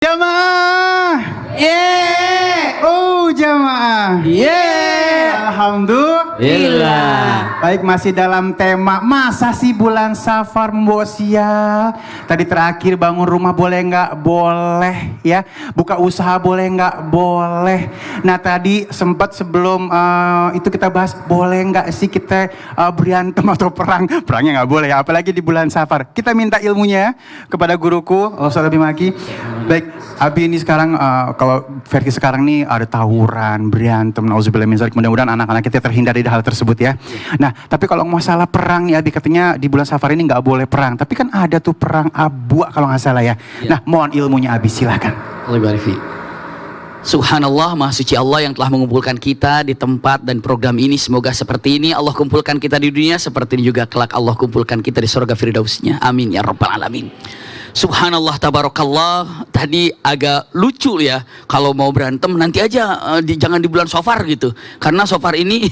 Jamaah, jamaah, alhamdulillah. Baik, masih dalam tema masa sih bulan Safar Mbosia. Tadi terakhir bangun rumah boleh nggak? Boleh ya. Buka usaha boleh nggak? Boleh. Nah tadi sempat sebelum itu kita bahas boleh nggak sih kita berantem atau perang? Perangnya nggak boleh ya, apalagi di bulan Safar. Kita minta ilmunya kepada guruku Ustaz Abi Maki. Baik, Abi ini sekarang kalau versi sekarang nih ada tawuran, berantem, nauzubillah min dzalik. Mudah-mudahan anak-anak kita terhindar dari hal tersebut ya. Nah, tapi kalau masalah perang ya, Abi katanya di bulan Safar ini nggak boleh perang. Tapi kan ada tuh perang Abwa kalau nggak salah ya. Nah, mohon ilmunya Abi, silahkan. Subhanallah, Maha Suci Allah yang telah mengumpulkan kita di tempat dan program ini. Semoga seperti ini Allah kumpulkan kita di dunia, seperti ini juga kelak Allah kumpulkan kita di surga firdausnya. Amin ya rabbal alamin. Subhanallah, tabarakallah. Tadi agak lucu ya, kalau mau berantem nanti aja jangan di bulan Safar gitu, karena Safar ini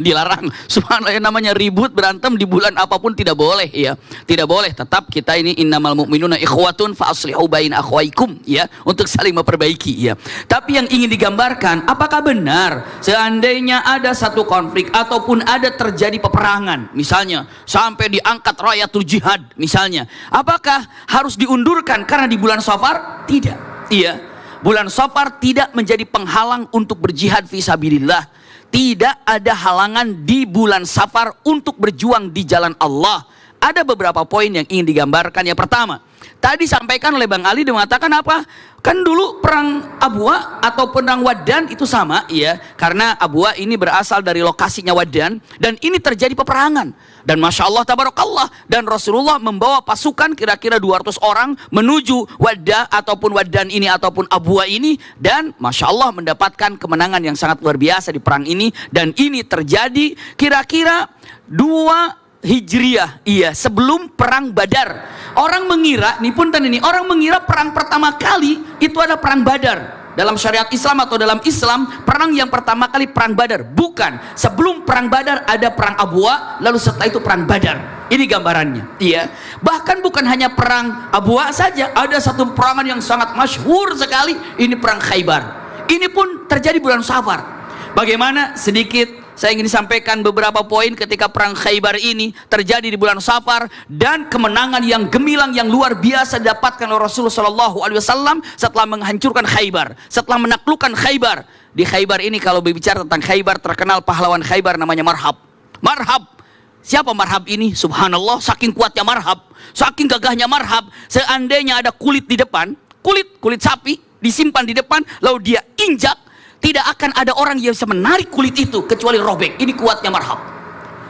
dilarang. Subhanallah, yang namanya ribut berantem di bulan apapun tidak boleh ya, tidak boleh. Tetap kita ini innamal mu'minuna ikhwatun fa aslihu baina akhwaikum ya, untuk saling memperbaiki ya. Tapi yang ingin digambarkan, apakah benar seandainya ada satu konflik ataupun ada terjadi peperangan misalnya sampai diangkat rayatul jihad misalnya, apakah harus diundurkan karena di bulan Safar? Tidak. Iya, bulan Safar tidak menjadi penghalang untuk berjihad fisabilillah. Tidak ada halangan di bulan Safar untuk berjuang di jalan Allah. Ada beberapa poin yang ingin digambarkan. Yang pertama, tadi sampaikan oleh Bang Ali, dia mengatakan apa? Kan dulu perang Abwa atau perang Wadan itu sama ya, karena Abwa ini berasal dari lokasinya Wadan dan ini terjadi peperangan. Dan Masya Allah tabarakallah, dan Rasulullah membawa pasukan kira-kira 200 orang menuju Wadda ataupun Wadan ini ataupun Abwa ini, dan Masya Allah mendapatkan kemenangan yang sangat luar biasa di perang ini. Dan ini terjadi kira-kira 2 Hijriah, iya, sebelum perang Badar. Orang mengira, nih punten ini, orang mengira perang pertama kali itu ada perang Badar. Dalam syariat Islam atau dalam Islam, perang yang pertama kali perang Badar. Bukan, sebelum perang Badar ada perang Abwa, lalu setelah itu perang Badar. Ini gambarannya, iya. Bahkan bukan hanya perang Abwa saja, ada satu perangan yang sangat masyhur sekali, ini perang Khaybar. Ini pun terjadi bulan Safar. Bagaimana? Sedikit saya ingin sampaikan beberapa poin ketika perang Khaybar ini terjadi di bulan Safar, dan kemenangan yang gemilang yang luar biasa didapatkan oleh Rasulullah SAW setelah menghancurkan Khaybar, setelah menaklukkan Khaybar. Di Khaybar ini kalau berbicara tentang Khaybar, terkenal pahlawan Khaybar namanya Marhab. Marhab. Siapa Marhab ini? Subhanallah, saking kuatnya Marhab, saking gagahnya Marhab, seandainya ada kulit di depan, kulit sapi disimpan di depan, lalu dia injak, tidak akan ada orang yang bisa menarik kulit itu kecuali robek. Ini kuatnya Marhab.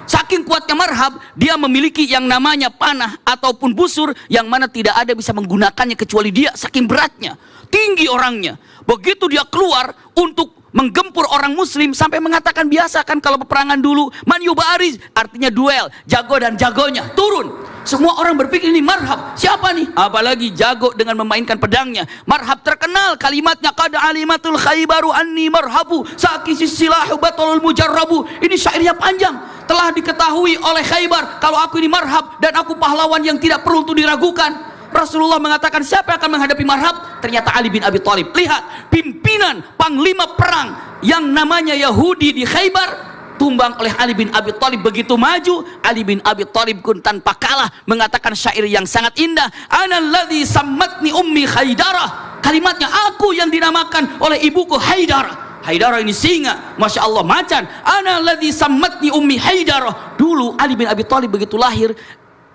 Saking kuatnya Marhab, dia memiliki yang namanya panah ataupun busur yang mana tidak ada bisa menggunakannya kecuali dia, saking beratnya, tinggi orangnya. Begitu dia keluar untuk menggempur orang muslim, sampai mengatakan, biasa kan kalau peperangan dulu, man yubariz, artinya duel, jago dan jagonya turun. Semua orang berpikir ini Marhab, siapa nih? Apalagi jago dengan memainkan pedangnya. Marhab terkenal kalimatnya, qad alimatul khaybaru anni marhabu sakisis silahu batalul mujarrabu. Ini syairnya panjang. Telah diketahui oleh Khaybar kalau aku ini Marhab dan aku pahlawan yang tidak perlu untuk diragukan. Rasulullah mengatakan, siapa yang akan menghadapi Marhab? Ternyata Ali bin Abi Thalib. Lihat, pimpinan panglima perang yang namanya Yahudi di Khaybar tumbang oleh Ali bin Abi Thalib. Begitu maju, Ali bin Abi Thalib pun tanpa kalah mengatakan syair yang sangat indah, ana alladzi sammatni ummi Haidarah. Kalimatnya, aku yang dinamakan oleh ibuku Haidarah. Haidarah ini singa, Masya Allah, macan. Ana alladzi sammatni ummi Haidarah. Dulu Ali bin Abi Thalib begitu lahir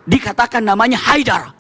dikatakan namanya Haidarah,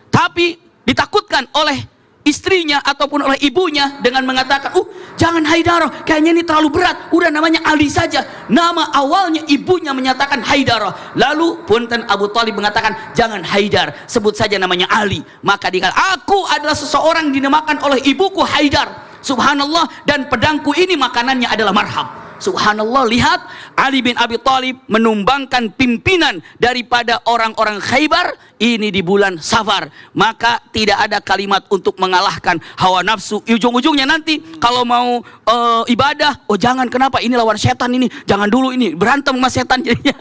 tapi ditakutkan oleh istrinya ataupun oleh ibunya dengan mengatakan, jangan Haidarah, kayaknya ini terlalu berat, udah namanya Ali saja. Nama awalnya ibunya menyatakan Haidarah. Lalu punten Abu Thalib mengatakan, jangan Haidar, sebut saja namanya Ali. Maka dia kata, aku adalah seseorang dinamakan oleh ibuku Haidar. Subhanallah, dan pedangku ini makanannya adalah Marhab. Subhanallah, lihat Ali bin Abi Thalib menumbangkan pimpinan daripada orang-orang Khaybar ini di bulan Safar, maka tidak ada kalimat untuk mengalahkan hawa nafsu. Ujung-ujungnya nanti kalau mau ibadah, oh jangan, kenapa ini lawan setan, ini jangan dulu, ini berantem sama setan jadinya.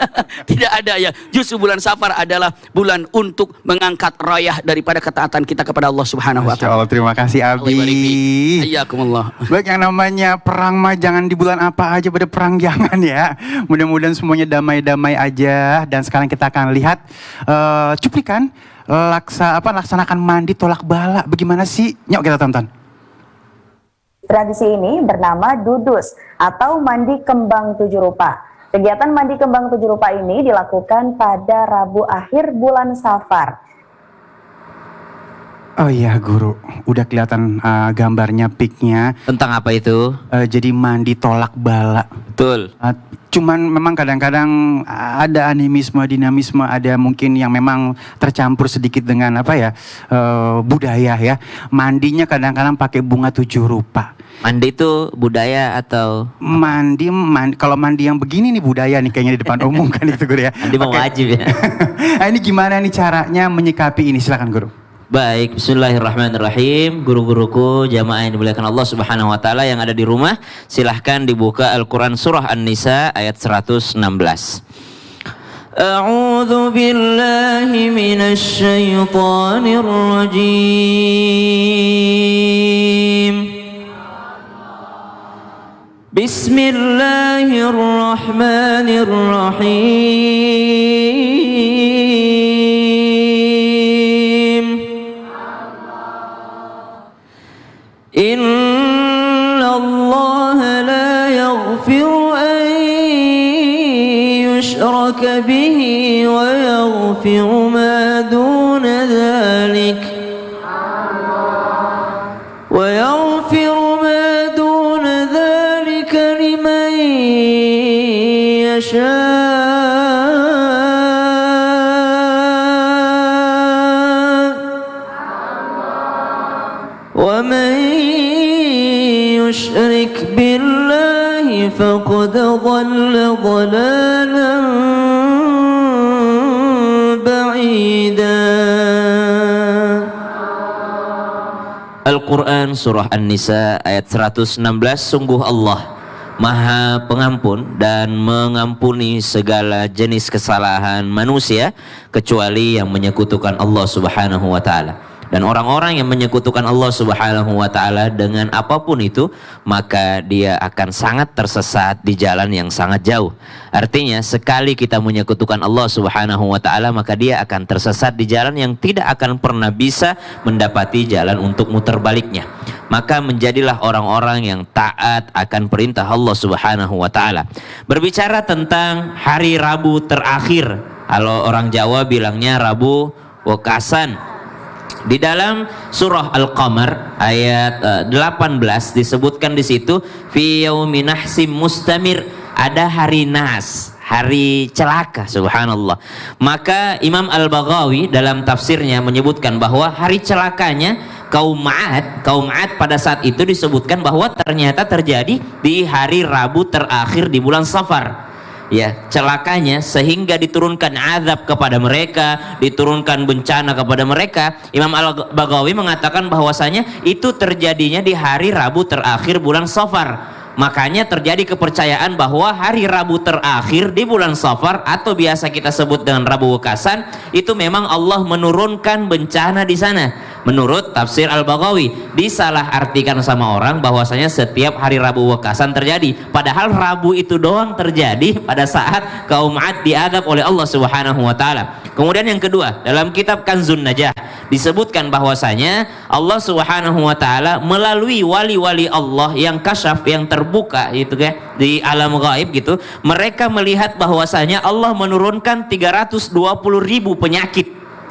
Tidak ada ya. Justru bulan Safar adalah bulan untuk mengangkat rayah daripada ketaatan kita kepada Allah Subhanahu wa Masya taala. Allah, terima kasih Abi. Ayyakumullah. Baik, yang namanya perang mah jangan di bulan apa aja, pada perang jangan ya. Mudah-mudahan semuanya damai-damai aja. Dan sekarang kita akan lihat cuplikan laksanakan mandi tolak bala. Bagaimana sih? Yuk kita tonton. Tradisi ini bernama dudus atau mandi kembang tujuh rupa. Kegiatan mandi kembang tujuh rupa ini dilakukan pada Rabu akhir bulan Safar. Oh iya guru, udah kelihatan gambarnya, piknya. Tentang apa itu? Jadi mandi tolak bala. Betul. Cuman memang kadang-kadang ada animisme, dinamisme, ada mungkin yang memang tercampur sedikit dengan apa ya, budaya ya. Mandinya kadang-kadang pakai bunga tujuh rupa. Mandi itu budaya atau Mandi, kalau mandi yang begini nih budaya nih kayaknya di depan umum kan itu guru ya. mandi mau wajib ya? Nah, ini gimana nih caranya menyikapi ini, silakan guru. Baik, bismillahirrahmanirrahim. Guru-guruku, jamaah yang dimuliakan Allah Subhanahu wa taala yang ada di rumah, silahkan dibuka Al-Qur'an surah An-Nisa ayat 116. A'udzu billahi minasy syaithanir rajim. Bismillahirrahmanirrahim. Inna Allah la yaghfiru an yushraka bihi wa yaghfiru ma duna dhalik wa yaghfiru ma duna dhalika liman yasha. Wa man yushrik billahi faqad dhalla dhalalan ba'ida. Al-Quran surah An-Nisa ayat 116. Sungguh Allah Maha Pengampun dan mengampuni segala jenis kesalahan manusia kecuali yang menyekutukan Allah Subhanahu wa taala. Dan orang-orang yang menyekutukan Allah Subhanahu wa taala dengan apapun itu, maka dia akan sangat tersesat di jalan yang sangat jauh. Artinya sekali kita menyekutukan Allah Subhanahu wa taala, maka dia akan tersesat di jalan yang tidak akan pernah bisa mendapati jalan untuk muter baliknya. Maka menjadilah orang-orang yang taat akan perintah Allah Subhanahu wa taala. Berbicara tentang hari Rabu terakhir, kalau orang Jawa bilangnya Rabu Wekasan. Di dalam surah Al-Qamar ayat 18 disebutkan di situ fi yaumi nahsim mustamir, ada hari nas, hari celaka, subhanallah. Maka Imam Al-Baghawi dalam tafsirnya menyebutkan bahwa hari celakanya kaum Ad pada saat itu disebutkan bahwa ternyata terjadi di hari Rabu terakhir di bulan Safar. Ya, celakanya sehingga diturunkan azab kepada mereka, diturunkan bencana kepada mereka. Imam Al-Baghawi mengatakan bahwasanya itu terjadinya di hari Rabu terakhir bulan Safar. Makanya terjadi kepercayaan bahwa hari Rabu terakhir di bulan Safar atau biasa kita sebut dengan Rabu Wekasan itu memang Allah menurunkan bencana di sana. Menurut tafsir Al-Baghawi, disalahartikan sama orang bahwasanya setiap hari Rabu Wekasan terjadi, padahal Rabu itu doang terjadi pada saat kaum Ad diadab oleh Allah Subhanahu wa taala. Kemudian yang kedua, dalam kitab Kanzun Najah disebutkan bahwasanya Allah Subhanahu wa taala melalui wali-wali Allah yang kasyaf, yang terbuka gitu kan, di alam gaib gitu, mereka melihat bahwasanya Allah menurunkan 320.000 penyakit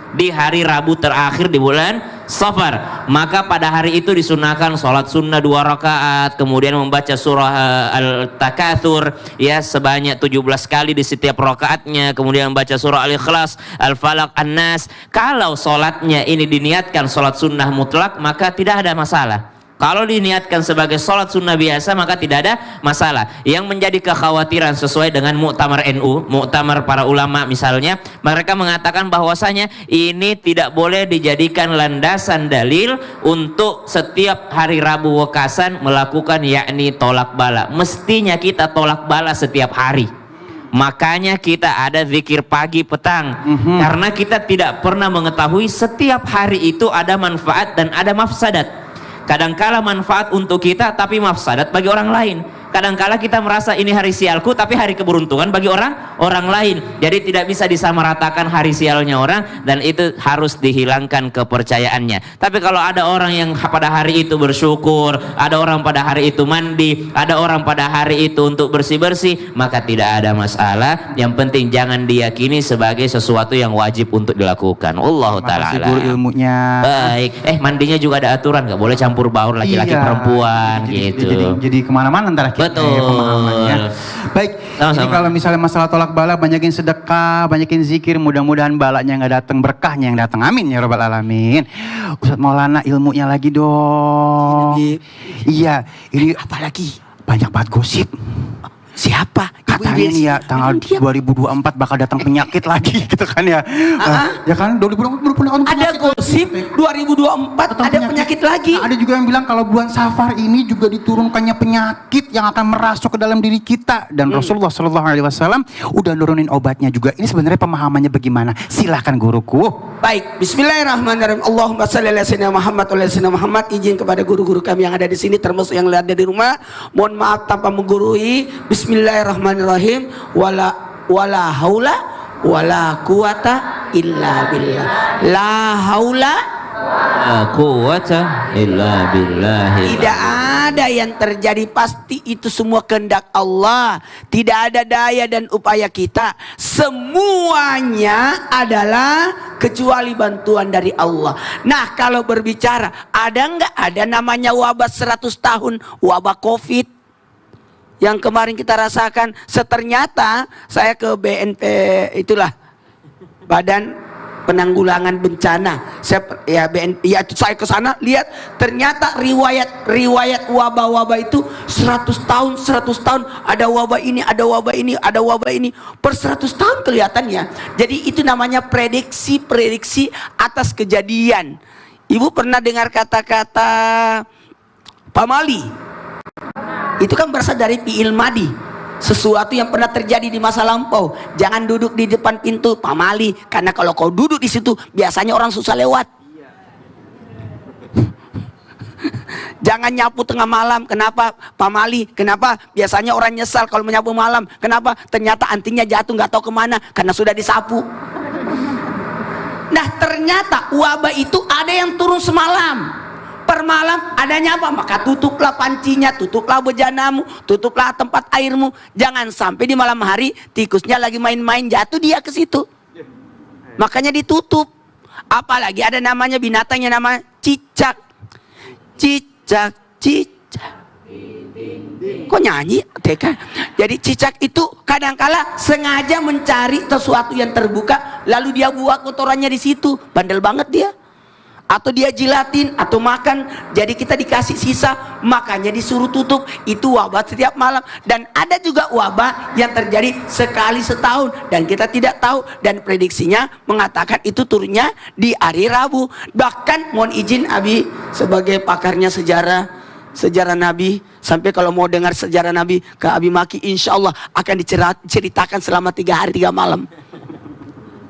di hari Rabu terakhir di bulan Safar. Maka pada hari itu disunahkan sholat sunnah 2 rakaat, kemudian membaca surah Al-Takatsur ya sebanyak 17 kali di setiap rakaatnya, kemudian membaca surah Al-Ikhlas, Al-Falaq, An-Nas. Kalau sholatnya ini diniatkan sholat sunnah mutlak, maka tidak ada masalah. Kalau diniatkan sebagai sholat sunnah biasa maka tidak ada masalah. Yang menjadi kekhawatiran sesuai dengan muktamar NU, muktamar para ulama misalnya, mereka mengatakan bahwasanya ini tidak boleh dijadikan landasan dalil untuk setiap hari Rabu Wekasan melakukan yakni tolak bala. Mestinya kita tolak bala setiap hari. Makanya kita ada zikir pagi petang, karena kita tidak pernah mengetahui setiap hari itu ada manfaat dan ada mafsadat. Kadangkala manfaat untuk kita tapi mafsadat bagi orang lain. Kadangkala kita merasa ini hari sialku tapi hari keberuntungan bagi orang lain. Jadi tidak bisa disamaratakan hari sialnya orang, dan itu harus dihilangkan kepercayaannya. Tapi kalau ada orang yang pada hari itu bersyukur, ada orang pada hari itu mandi, ada orang pada hari itu untuk bersih-bersih, maka tidak ada masalah. Yang penting jangan diyakini sebagai sesuatu yang wajib untuk dilakukan. Allahu ta'ala. Makasih guru ilmunya. Baik. Mandinya juga ada aturan, nggak boleh campur baur laki-laki perempuan gitu. Jadi kemana-mana ntar kita Betul. pemahamannya. Baik. Sama-sama. Jadi kalau misalnya masalah tolak bala, banyakin sedekah, banyakin zikir, mudah-mudahan balanya nggak datang, berkahnya yang datang. Amin ya rabbal alamin. Ustadz Maulana, ilmunya lagi dong. Iya, ini Apalagi banyak banget gosip. siapa? Katanya nih ya tanggal 2024 bakal datang penyakit lagi gitu kan ya. Ya kan 2024 Ada gosip 2024 ada penyakit lagi. Nah, ada juga yang bilang kalau bulan Safar ini juga diturunkannya penyakit yang akan merasuk ke dalam diri kita, dan Rasulullah Shallallahu Alaihi Wasallam udah nurunin obatnya juga. Ini sebenarnya pemahamannya bagaimana? Silahkan guruku. Baik, bismillahirrahmanirrahim. Allahumma shalli ala sayyidina Muhammad wa ala sayyidina Muhammad. Izin kepada guru-guru kami yang ada di sini termasuk yang ada di rumah. Mohon maaf tanpa menggurui. Bismillahirrahmanirrahim. Wala haula wala quwata illa billah. La haula La quwwata illa billah. Tidak ada yang terjadi, pasti itu semua kehendak Allah. Tidak ada daya dan upaya kita. Semuanya adalah kecuali bantuan dari Allah. Nah, kalau berbicara, ada nggak ada namanya wabah 100 tahun, wabah COVID yang kemarin kita rasakan? Ternyata saya ke BNP, itulah Badan Penanggulangan Bencana. Saya saya ke sana lihat ternyata riwayat wabah-wabah itu 100 tahun ada wabah ini, ada wabah ini, ada wabah ini per 100 tahun kelihatannya. Jadi itu namanya prediksi atas kejadian. Ibu pernah dengar kata-kata pamali? Itu kan berasal dari fi'il madi. Sesuatu yang pernah terjadi di masa lampau. Jangan duduk di depan pintu, pamali. Karena kalau kau duduk di situ, biasanya orang susah lewat. Jangan nyapu tengah malam. Kenapa? Pamali. Kenapa? Biasanya orang nyesal kalau menyapu malam. Kenapa? Ternyata antingnya jatuh nggak tahu kemana karena sudah disapu. Nah, ternyata wabah itu ada yang turun semalam. Per malam adanya apa? Maka tutuplah pancinya, tutuplah bejanamu, tutuplah tempat airmu. Jangan sampai di malam hari tikusnya lagi main-main jatuh dia ke situ. Makanya ditutup. Apalagi ada namanya binatangnya nama cicak. Cicak. Kok nyanyi? Teka. Jadi cicak itu kadangkala sengaja mencari sesuatu yang terbuka, lalu dia buat kotorannya di situ. Bandel banget dia. Atau dia jilatin atau makan, jadi kita dikasih sisa, makanya disuruh tutup. Itu wabah setiap malam. Dan ada juga wabah yang terjadi sekali setahun dan kita tidak tahu, dan prediksinya mengatakan itu turunnya di hari Rabu. Bahkan mohon izin Abi sebagai pakarnya sejarah Nabi, sampai kalau mau dengar sejarah Nabi ke Abi Maki, insya Allah akan diceritakan selama 3 hari 3 malam.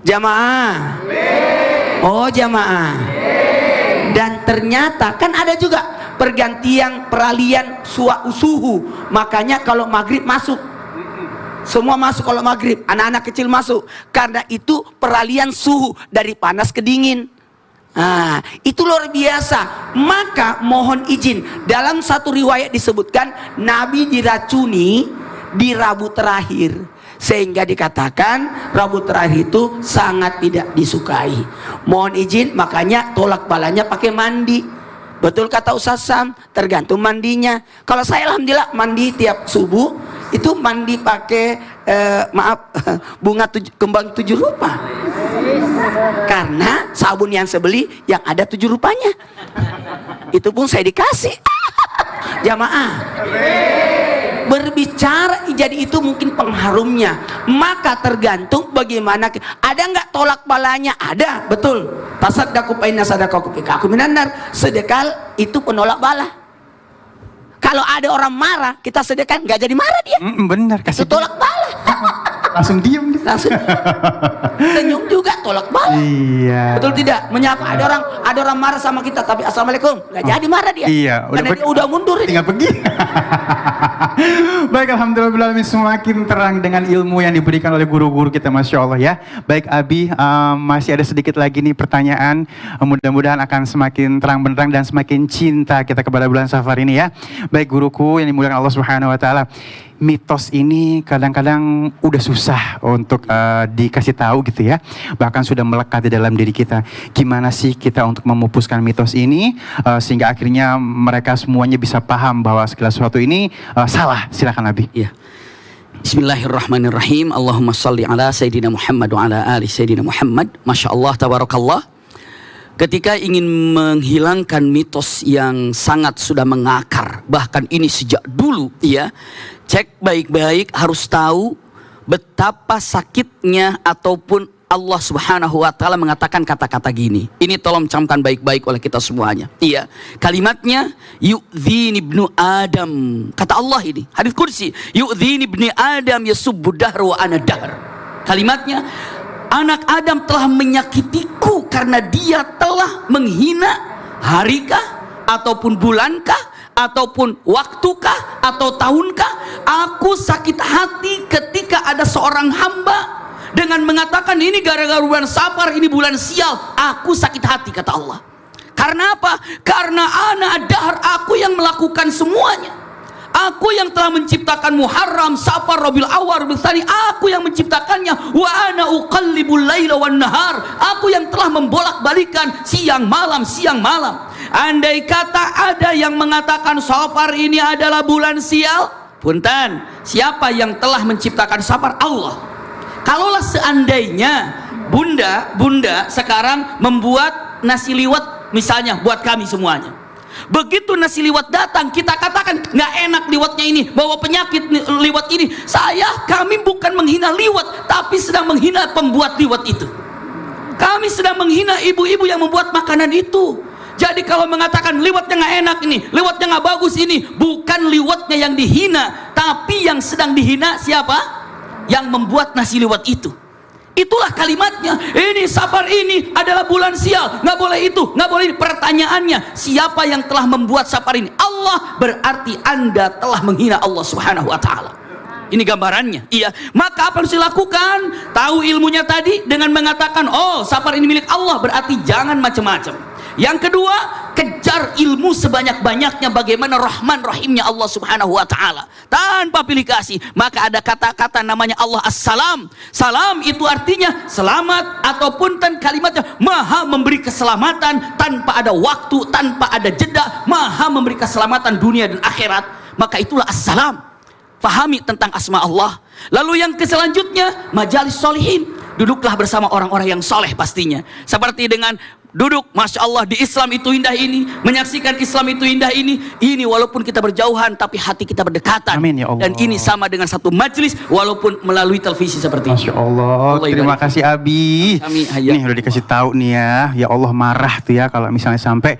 Jamaah. Oh jamaah. Dan ternyata kan ada juga peralihan suhu. Makanya kalau maghrib masuk, semua masuk kalau maghrib, anak-anak kecil masuk, karena itu peralihan suhu dari panas ke dingin. Nah, itu luar biasa. Maka mohon izin, dalam satu riwayat disebutkan Nabi diracuni di Rabu terakhir, sehingga dikatakan Rabu terakhir itu sangat tidak disukai. Mohon izin, makanya tolak balanya pakai mandi. Betul kata Ustaz Sam, tergantung mandinya. Kalau saya alhamdulillah mandi tiap subuh itu mandi pakai kembang 7 rupa. Karena sabun yang saya beli yang ada 7 rupanya. Itu pun saya dikasih. Jamaah. Berbicara jadi itu mungkin pengharumnya. Maka tergantung bagaimana. Ada nggak tolak balanya? Ada, betul. Tasaddaqu fa inna sadaqakum fikakum minan nar. Sedekah itu penolak bala. Kalau ada orang marah, kita sedekah, nggak jadi marah dia. Benar, kasih Itu tolak bala. langsung diem dia. Langsung senyum juga, tolak bala. Iya. Betul tidak? Menyapa ada orang marah sama kita tapi assalamualaikum, nggak jadi marah dia. Iya, karena dia udah mundur ini. tinggal pergi. Baik, alhamdulillah semakin terang dengan ilmu yang diberikan oleh guru-guru kita, masya Allah ya. Baik Abi, masih ada sedikit lagi nih pertanyaan. Mudah-mudahan akan semakin terang benderang dan semakin cinta kita kepada bulan Safar ini ya. Baik guruku yang dimuliakan Allah Subhanahu Wa Taala. Mitos ini kadang-kadang udah susah untuk dikasih tahu gitu ya. Bahkan sudah melekat di dalam diri kita. Gimana sih kita untuk memupuskan mitos ini sehingga akhirnya mereka semuanya bisa paham bahwa segala sesuatu ini salah. Silakan Nabi. Ya. Bismillahirrahmanirrahim. Allahumma salli ala Sayyidina Muhammad wa ala ali Sayyidina Muhammad. Masya Allah, tabarakallah. Ketika ingin menghilangkan mitos yang sangat sudah mengakar, bahkan ini sejak dulu ya, cek baik-baik, harus tahu betapa sakitnya ataupun Allah Subhanahu wa Ta'ala mengatakan kata-kata gini. Ini tolong camkan baik-baik oleh kita semuanya. Iya, kalimatnya yu'dhini ibnu Adam. Kata Allah ini, hadits kursi, yu'dhini ibnu Adam yasubbu dahra wa ana dahr. Kalimatnya, anak Adam telah menyakitiku karena dia telah menghina harikah ataupun bulankah ataupun waktukah atau tahunkah. Aku sakit hati ketika ada seorang hamba dengan mengatakan ini gara-gara bulan Safar, ini bulan sial. Aku sakit hati, kata Allah. Karena apa? Karena ana dahar, aku yang melakukan semuanya. Aku yang telah menciptakan Muharram, Safar, Rabiul Awwal, Rabiul Tsani. Aku yang menciptakannya. Wa ana uqallibul laila wan nahar. Aku yang telah membolak-balikan siang malam, siang malam. Andai kata ada yang mengatakan Safar ini adalah bulan sial, punten, siapa yang telah menciptakan Safar? Allah. Kalaulah seandainya bunda sekarang membuat nasi liwet misalnya buat kami semuanya. Begitu nasi liwet datang, kita katakan nggak enak liwetnya ini, bawa penyakit liwet ini. Kami bukan menghina liwet, tapi sedang menghina pembuat liwet itu. Kami sedang menghina ibu-ibu yang membuat makanan itu. Jadi kalau mengatakan liwetnya nggak enak ini, liwetnya nggak bagus ini, bukan liwetnya yang dihina, tapi yang sedang dihina siapa? Yang membuat nasi liwet itu. Itulah kalimatnya. Ini Safar ini adalah bulan sial, nggak boleh itu, nggak boleh ini. Pertanyaannya, siapa yang telah membuat Safar ini? Allah. Berarti Anda telah menghina Allah Subhanahu wa Ta'ala. Ini gambarannya. Iya. Maka apa yang harus dilakukan? Tahu ilmunya tadi dengan mengatakan, oh Safar ini milik Allah, berarti jangan macam-macam. Yang kedua, kejar ilmu sebanyak-banyaknya bagaimana Rahman Rahimnya Allah Subhanahu wa Ta'ala tanpa pilih kasih. Maka ada kata-kata namanya Allah As-Salam. Salam itu artinya selamat, ataupun kalimatnya Maha memberi keselamatan tanpa ada waktu, tanpa ada jeda. Maha memberi keselamatan dunia dan akhirat. Maka itulah As-Salam. Fahami tentang asma Allah. Lalu yang selanjutnya, majalis solihin. Duduklah bersama orang-orang yang soleh pastinya. Seperti dengan duduk, Masya Allah, di Islam itu indah ini, menyaksikan Islam itu indah ini walaupun kita berjauhan tapi hati kita berdekatan. Amin, ya Allah. Dan ini sama dengan satu majelis walaupun melalui televisi seperti ini. Masya Allah, terima kasih Abi. Nih udah dikasih tahu nih ya Allah marah tuh ya kalau misalnya sampai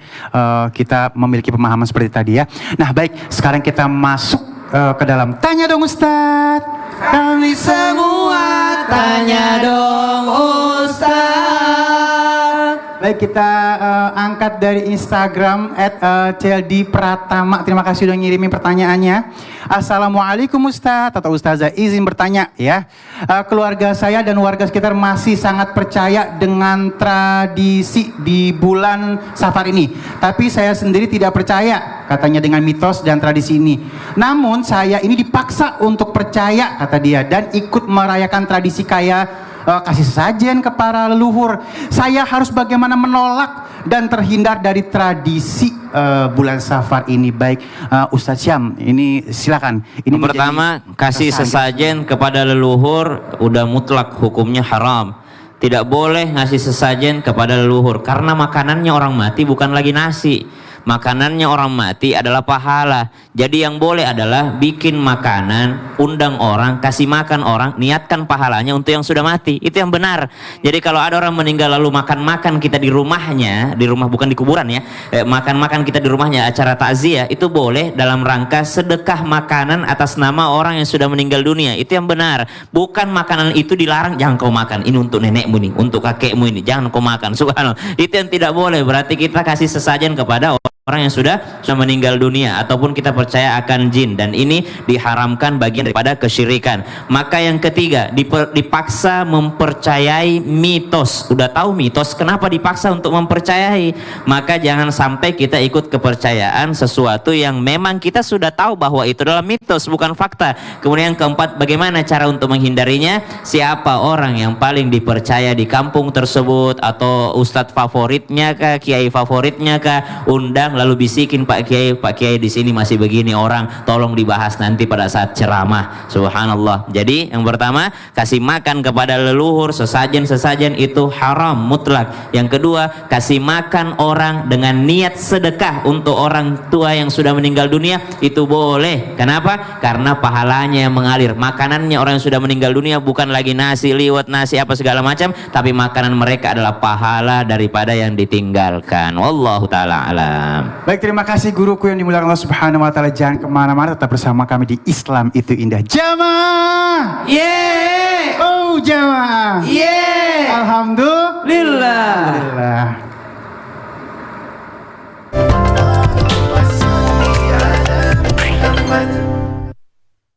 kita memiliki pemahaman seperti tadi ya. Nah baik, sekarang kita masuk ke dalam tanya dong Ustadz. Kami semua tanya dong Ustadz. Baik, kita angkat dari Instagram @CLD_Pratama. Terima kasih sudah ngirimin pertanyaannya. Assalamualaikum Ustadz atau Ustazah, izin bertanya ya. Keluarga saya dan warga sekitar masih sangat percaya dengan tradisi di bulan Safar ini. Tapi saya sendiri tidak percaya katanya dengan mitos dan tradisi ini. Namun saya ini dipaksa untuk percaya kata dia dan ikut merayakan tradisi kayak kasih sajian ke para leluhur. Saya harus bagaimana menolak dan terhindar dari tradisi bulan Safar ini? Baik, Ustadz Syam, ini silakan. Ini pertama, kasih sesajen kepada leluhur udah mutlak hukumnya haram. Tidak boleh ngasih sesajen kepada leluhur karena makanannya orang mati bukan lagi nasi. Makanannya orang mati adalah pahala. Jadi yang boleh adalah bikin makanan, undang orang, kasih makan orang, niatkan pahalanya untuk yang sudah mati. Itu yang benar. Jadi kalau ada orang meninggal lalu makan-makan kita di rumahnya, di rumah bukan di kuburan ya, makan-makan kita di rumahnya, acara takziah, itu boleh dalam rangka sedekah makanan atas nama orang yang sudah meninggal dunia. Itu yang benar. Bukan makanan itu dilarang, jangan kau makan, ini untuk nenekmu ini, untuk kakekmu ini, jangan kau makan. Subhanallah. Itu yang tidak boleh. Berarti kita kasih sesajen kepada orang yang sudah meninggal dunia, ataupun kita percaya akan jin, dan ini diharamkan bagian daripada kesyirikan. Maka yang ketiga, dipaksa mempercayai mitos. Udah tahu mitos, kenapa dipaksa untuk mempercayai? Maka jangan sampai kita ikut kepercayaan sesuatu yang memang kita sudah tahu bahwa itu adalah mitos, bukan fakta. Kemudian yang keempat, bagaimana cara untuk menghindarinya? Siapa orang yang paling dipercaya di kampung tersebut, atau ustadz favoritnya kah, kiai favoritnya kah, undang, lalu bisikin, Pak Kiai di sini masih begini orang, tolong dibahas nanti pada saat ceramah. Subhanallah. Jadi yang pertama, kasih makan kepada leluhur, sesajen itu haram mutlak. Yang kedua, kasih makan orang dengan niat sedekah untuk orang tua yang sudah meninggal dunia, itu boleh. Kenapa? Karena pahalanya yang mengalir. Makanannya orang yang sudah meninggal dunia bukan lagi nasi liwet, nasi apa segala macam, tapi makanan mereka adalah pahala daripada yang ditinggalkan. Wallahu ta'ala alam. Baik, terima kasih guruku yang dimuliakan Allah Subhanahu wa taala. Jangan kemana-mana, tetap bersama kami di Islam Itu Indah. Jamaah. Yeay. Oh, jamaah. Yeay. Alhamdulillah.